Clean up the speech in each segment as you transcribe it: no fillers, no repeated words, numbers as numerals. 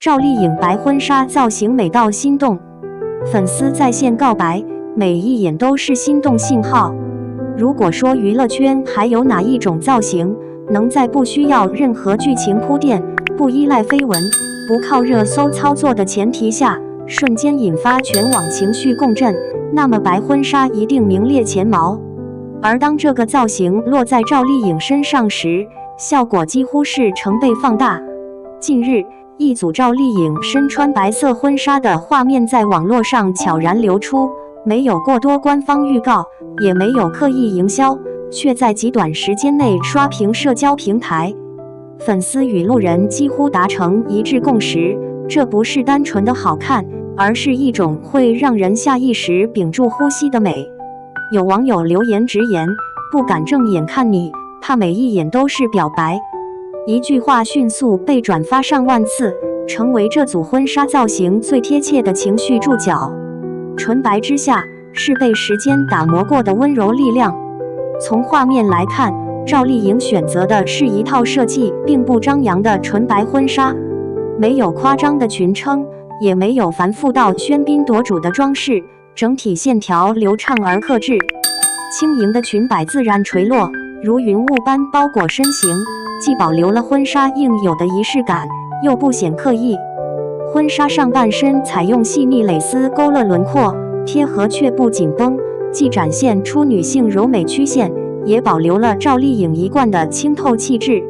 趙麗穎白婚紗造型美到心動，粉絲在線告白，每一眼都是心動信號。如果說娛樂圈還有哪一種造型，能在不需要任何劇情鋪墊、不依賴緋聞、不靠熱搜操作的前提下，瞬間引發全網情緒共振，那麼白婚紗一定名列前茅。而當這個造型落在趙麗穎身上時，效果幾乎是成倍放大。近日，一組趙麗穎身穿白色婚紗的畫面在網絡上悄然流出，沒有過多官方預告，也沒有刻意營銷，卻在極短時間內刷屏社交平台。粉絲與路人幾乎達成一致共識，這不是單純的好看，而是一種會讓人下意識屏住呼吸的美。有網友留言直言，不敢正眼看你，怕每一眼都是表白。一句話迅速被轉發上萬次，成為這組婚紗造型最貼切的情緒注腳。純白之下，是被時間打磨過的溫柔力量。從畫面來看，趙麗穎選擇的是一套設計並不張揚的純白婚紗，沒有誇張的裙撐，也沒有繁複到喧賓奪主的裝飾，整體線條流暢而克制。輕盈的裙擺自然垂落，如雲霧般包裹身形，既保留了婚紗應有的儀式感，又不顯刻意。婚紗上半身採用細膩蕾絲勾勒輪廓，貼合卻不緊繃，既展現出女性柔美曲線，也保留了趙麗穎一貫的清透氣質。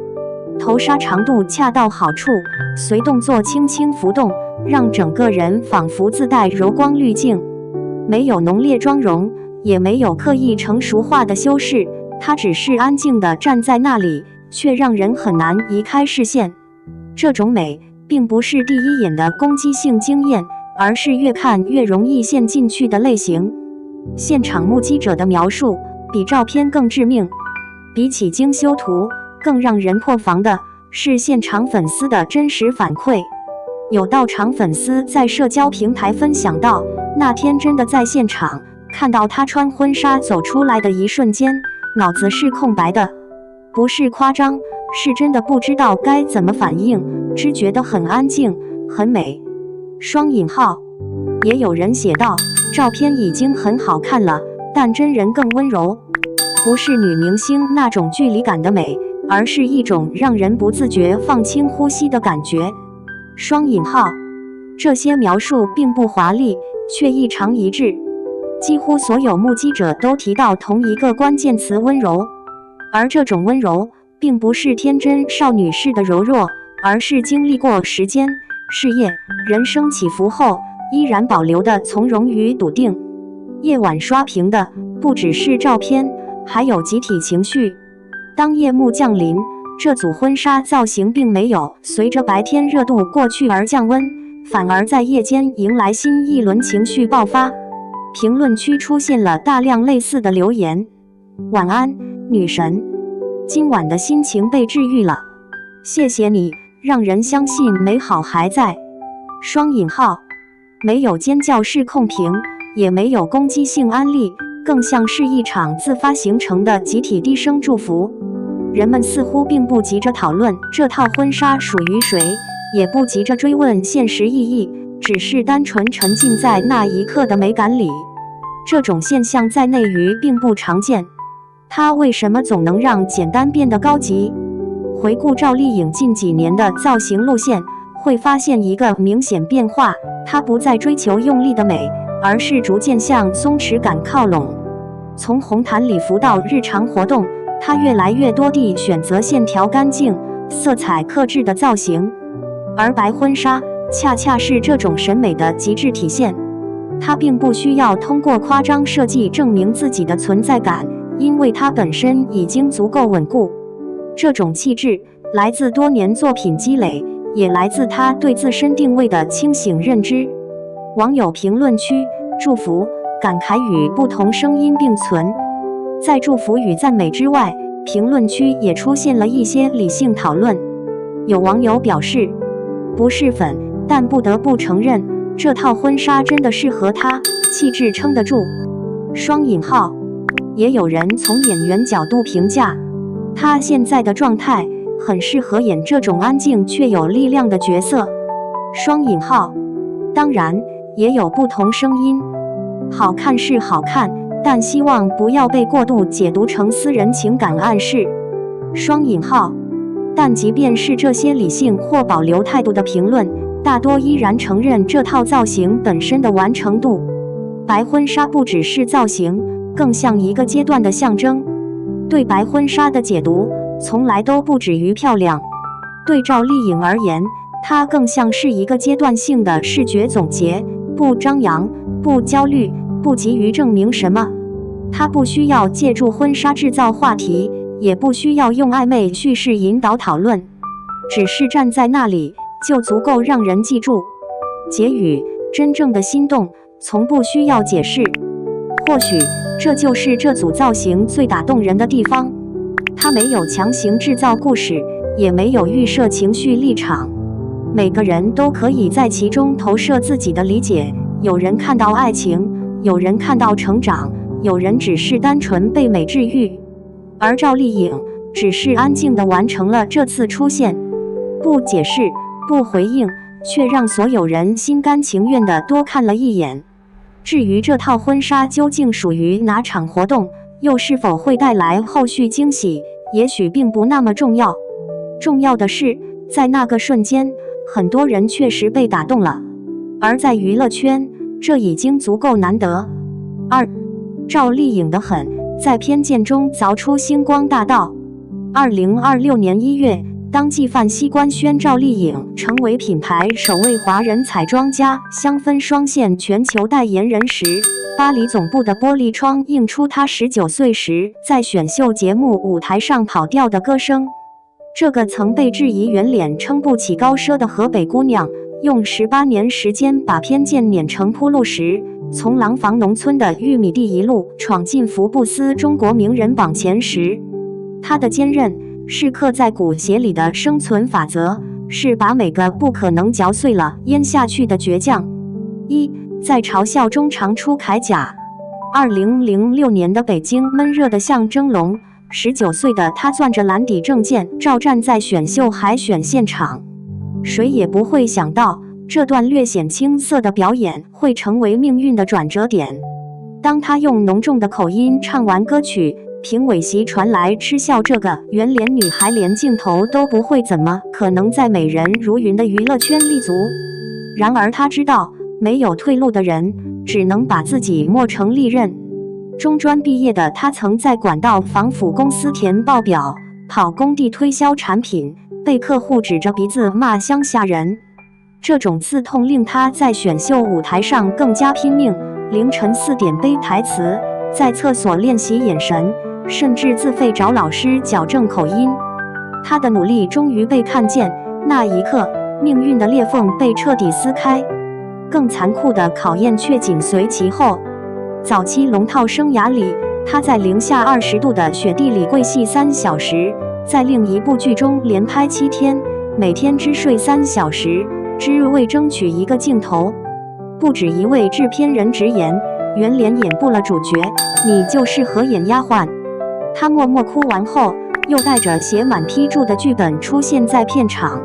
頭紗長度恰到好處，隨動作輕輕浮動，讓整個人仿佛自帶柔光濾鏡。沒有濃烈妝容，也沒有刻意成熟化的修飾，她只是安靜地站在那裡，卻讓人很難移開視線。這種美並不是第一眼的攻擊性驚豔，而是越看越容易陷進去的類型。現場目擊者的描述比照片更致命，比起精修圖，更讓人破防的是現場粉絲的真實反饋。有到場粉絲在社交平台分享到，那天真的在現場看到她穿婚紗走出來的一瞬間，腦子是空白的，不是誇張，是真的不知道該怎麼反應，只覺得很安靜，很美。雙引號。也有人寫道，照片已經很好看了，但真人更溫柔，不是女明星那種距離感的美，而是一種讓人不自覺放輕呼吸的感覺。雙引號。這些描述並不華麗，卻異常一致，幾乎所有目擊者都提到同一個關鍵詞：溫柔。而這種溫柔並不是天真少女式的柔弱，而是經歷過時間、事業、人生起伏後依然保留的從容與篤定。夜晚刷屏的不只是照片，還有集體情緒。當夜幕降臨，這組婚紗造型並沒有隨着白天熱度過去而降溫，反而在夜間迎來新一輪情緒爆發。評論區出現了大量類似的留言：晚安，女神，今晚的心情被治癒了，謝謝你，讓人相信美好還在。雙引號。沒有尖叫式控評，也沒有攻擊性安利，更像是一場自發形成的集體低聲祝福。人們似乎並不急着討論這套婚紗屬於誰，也不急着追問現實意義，只是單純沉浸在那一刻的美感裡。這種現象在內娛並不常見，它為什麼總能讓簡單變得高級？回顧趙麗穎近幾年的造型路線，會發現一個明顯變化，她不再追求用力的美，而是逐漸向鬆弛感靠攏。從紅毯禮服到日常活動，她越來越多地選擇線條乾淨、色彩克制的造型，而白婚紗恰恰是這種審美的極致體現。她並不需要通過誇張設計證明自己的存在感，因為它本身已經足夠穩固。這種氣質來自多年作品積累，也來自他對自身定位的清醒認知。網友評論區祝福、感慨與不同聲音並存。在祝福與讚美之外，評論區也出現了一些理性討論。有網友表示，不是粉，但不得不承認，這套婚紗真的適合她，氣質撐得住。雙引號。也有人從演員角度評價，她現在的狀態很適合演這種安靜卻有力量的角色。雙引號。當然，也有不同聲音。好看是好看，但希望不要被過度解讀成私人情感暗示。雙引號。但即便是這些理性或保留態度的評論，大多依然承認這套造型本身的完成度。白婚紗不只是造型，更像一個階段的象徵。對白婚紗的解讀，從來都不止於漂亮。對趙麗穎而言，它更像是一個階段性的視覺總結，不張揚，不焦慮，不急於證明什麼。她不需要借助婚紗制造話題，也不需要用曖昧敘事引導討論，只是站在那裡就足夠讓人記住。結語：真正的心動從不需要解釋。或許這就是這組造型最打動人的地方。它沒有強行制造故事，也沒有預設情緒立場。每個人都可以在其中投射自己的理解。有人看到愛情，有人看到成長，有人只是單純被美治癒。而趙麗穎只是安靜地完成了這次出現，不解釋，不回應，卻讓所有人心甘情願地多看了一眼。至於這套婚紗究竟屬於哪場活動，又是否會帶來後續驚喜，也許並不那麼重要。重要的是，在那個瞬間，很多人確實被打動了，而在娛樂圈，這已經足夠難得。2. 趙麗穎的狠，在偏見中鑿出星光大道。2026年1月，當紀梵希官宣趙麗穎成為品牌首位華人彩妝家、香氛雙線全球代言人時，巴黎總部的玻璃窗映出她19歲時在選秀節目舞台上跑調的歌聲。這個曾被質疑圓臉撐不起高奢的河北姑娘，用18年時間把偏見碾成鋪路石，從廊坊農村的玉米地一路闖進福布斯中國名人榜前10。她的堅韌是刻在骨血裡的生存法則，是把每個不可能嚼碎了咽下去的倔強。1. 在嘲笑中長出鎧甲。2006年的北京悶熱得像蒸籠，19歲的她攥着藍底證件照站在選秀海選現場。誰也不會想到，這段略顯青澀的表演會成為命運的轉折點。當她用濃重的口音唱完歌曲，評委席傳來嗤笑，這個圓臉女孩連鏡頭都不會，怎麼可能在美人如雲的娛樂圈立足？然而她知道，沒有退路的人只能把自己磨成利刃。中專畢業的她曾在管道防腐公司填報表，跑工地推銷產品，被客戶指着鼻子罵鄉下人。這種刺痛令她在選秀舞台上更加拼命，凌晨4點背台詞，在廁所練習眼神，甚至自費找老師矯正口音。她的努力終於被看見，那一刻，命運的裂縫被徹底撕開。更殘酷的考驗卻緊隨其後。早期龍套生涯裡，她在零下20度的雪地裡跪戲3小時，在另一部劇中連拍7天，每天只睡3小時，只為爭取一個鏡頭。不止一位制片人直言，圓臉演不了主角，你就適合演丫鬟。她默默哭完後，又帶着寫滿批注的劇本出現在片場。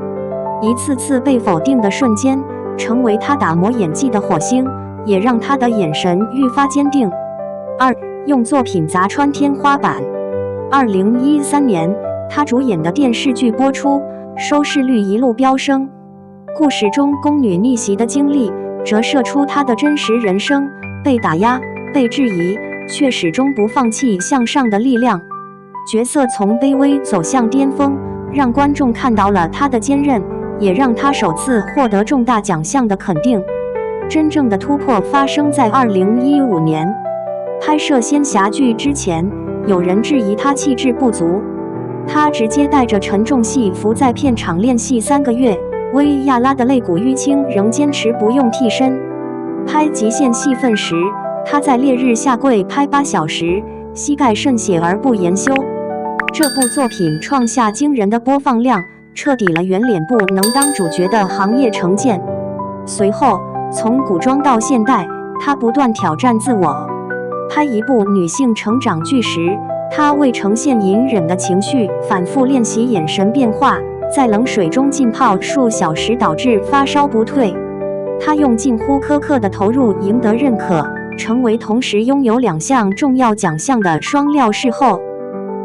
一次次被否定的瞬間，成為她打磨演技的火星，也讓她的眼神愈發堅定。2. 用作品砸穿天花板。2013年，她主演的電視劇播出，收視率一路飆升。故事中宮女逆襲的經歷，折射出她的真實人生，被打壓，被質疑，卻始終不放棄向上的力量。角色從卑微走向巔峰，讓觀眾看到了她的堅韌，也讓她首次獲得重大獎項的肯定。真正的突破發生在2015年，拍攝仙俠劇之前，有人質疑她氣質不足，她直接帶着沉重戲服在片場練戲3個月，薇婭拉的肋骨淤青仍堅持不用替身。拍極限戲份時，她在烈日下跪拍8小時，膝蓋滲血而不言休。這部作品創下驚人的播放量，徹底了圓臉不能當主角的行業成見。隨後，從古裝到現代，她不斷挑戰自我。拍一部女性成長劇時，她為呈現隱忍的情緒，反覆練習眼神變化，在冷水中浸泡數小時導致發燒不退。她用近乎苛刻的投入贏得認可，成為同時擁有2項重要獎項的雙料視後。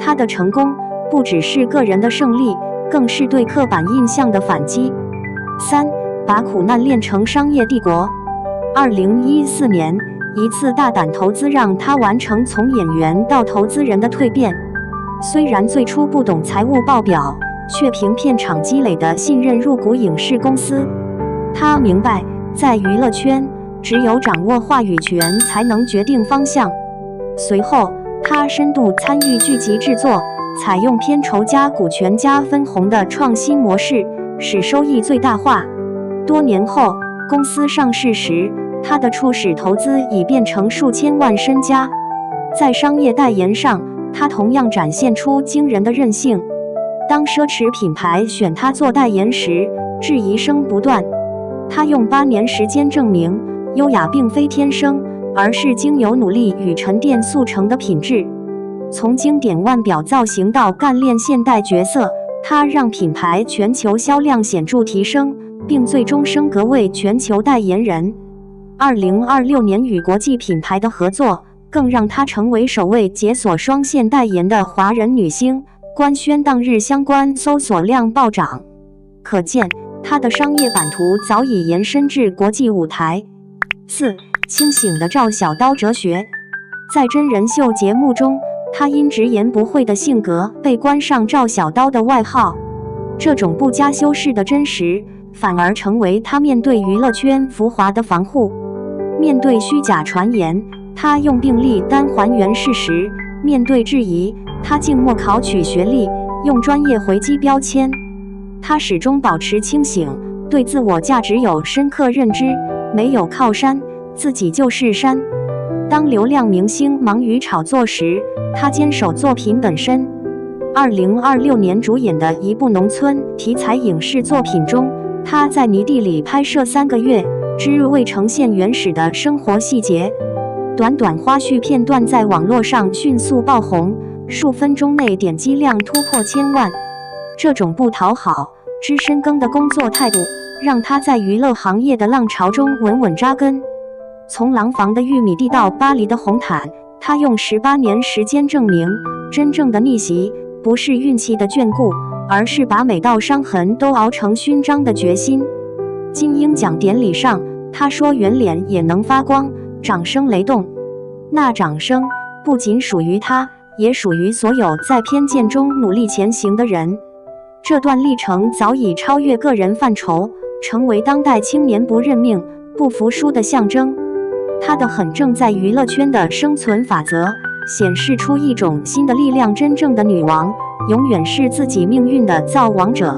她的成功不只是個人的勝利，更是對刻板印象的反擊。3. 把苦難練成商業帝國。2014年，一次大膽投資讓她完成從演員到投資人的蛻變。雖然最初不懂財務報表，卻憑片場積累的信任入股影視公司。她明白，在娛樂圈，只有掌握話語權才能決定方向。隨後，她深度參與劇集製作，採用片酬加股權加分紅的創新模式，使收益最大化。多年後，公司上市時，她的初始投資已變成數千萬身家。在商業代言上，她同樣展現出驚人的韌性。當奢侈品牌選她做代言時，質疑聲不斷。她用8年時間證明，優雅並非天生，而是經由努力與沉澱塑成的品質。從經典腕錶造型到幹練現代角色，她讓品牌全球銷量顯著提升，並最終升格為全球代言人。2026年與國際品牌的合作，更讓她成為首位解鎖雙線代言的華人女星。官宣當日相關搜索量暴漲，可見她的商業版圖早已延伸至國際舞台。4. 清醒的趙小刀哲學。在真人秀節目中，她因直言不諱的性格被冠上趙小刀的外號。這種不加修飾的真實，反而成為她面對娛樂圈浮華的防護。面對虛假傳言，她用病歷單還原事實；面對質疑，她靜默考取學歷，用專業回擊標籤。她始終保持清醒，對自我價值有深刻認知，沒有靠山，自己就是山。當流量明星忙於炒作時，她堅守作品本身。2026年主演的一部農村題材影視作品中，她在泥地裡拍攝3個月，只為呈現原始的生活細節。短短花絮片段在網絡上迅速爆紅，數分鐘內點擊量突破1000萬。這種不討好、只深耕的工作態度，讓她在娛樂行業的浪潮中穩穩扎根。從廊坊的玉米地到巴黎的紅毯，她用18年時間證明，真正的逆襲不是運氣的眷顧，而是把每道傷痕都熬成勳章的決心。金鷹獎典禮上，她說圓臉也能發光，掌聲雷動。那掌聲不僅屬於她，也屬於所有在偏見中努力前行的人。這段歷程早已超越個人範疇，成為當代青年不認命、不服輸的象徵。她的狠正在娛樂圈的生存法則，顯示出一種新的力量：真正的女王，永遠是自己命運的造王者。